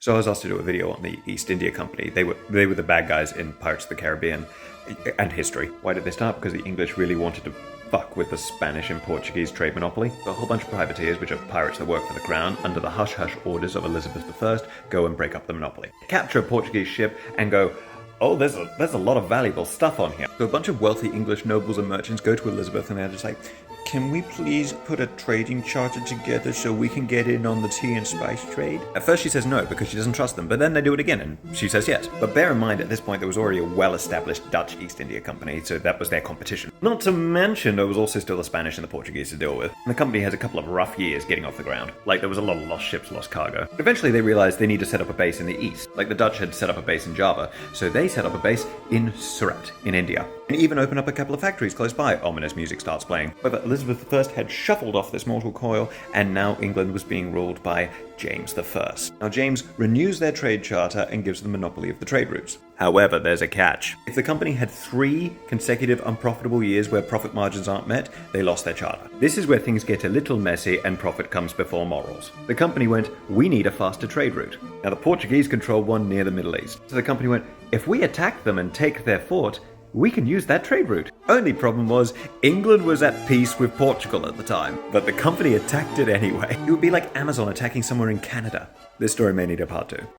So I was asked to do a video on the East India Company. They were the bad guys in Pirates of the Caribbean and history. Why did they start? Because the English really wanted to fuck with the Spanish and Portuguese trade monopoly. A whole bunch of privateers, which are pirates that work for the crown, under the hush-hush orders of Elizabeth I, go and break up the monopoly. Capture a Portuguese ship and go, oh, there's a lot of valuable stuff on here. So a bunch of wealthy English nobles and merchants go to Elizabeth and they're just like, can we please put a trading charter together so we can get in on the tea and spice trade? At first she says no because she doesn't trust them, but then they do it again and she says yes. But bear in mind at this point there was already a well-established Dutch East India Company, so that was their competition. Not to mention there was also still the Spanish and the Portuguese to deal with. And the company has a couple of rough years getting off the ground. Like there was a lot of lost ships, lost cargo. But eventually they realized they need to set up a base in the east. Like the Dutch had set up a base in Java, so they set up a base in Surat, in India. And even open up a couple of factories close by. Ominous music starts playing. However, Elizabeth I had shuffled off this mortal coil, and now England was being ruled by James I. Now James renews their trade charter and gives them monopoly of the trade routes. However, there's a catch. If the company had 3 consecutive unprofitable years where profit margins aren't met, they lost their charter. This is where things get a little messy and profit comes before morals. The company went, we need a faster trade route. Now the Portuguese controlled one near the Middle East. So the company went, if we attack them and take their fort, we can use that trade route. Only problem was, England was at peace with Portugal at the time, but the company attacked it anyway. It would be like Amazon attacking somewhere in Canada. This story may need a part 2.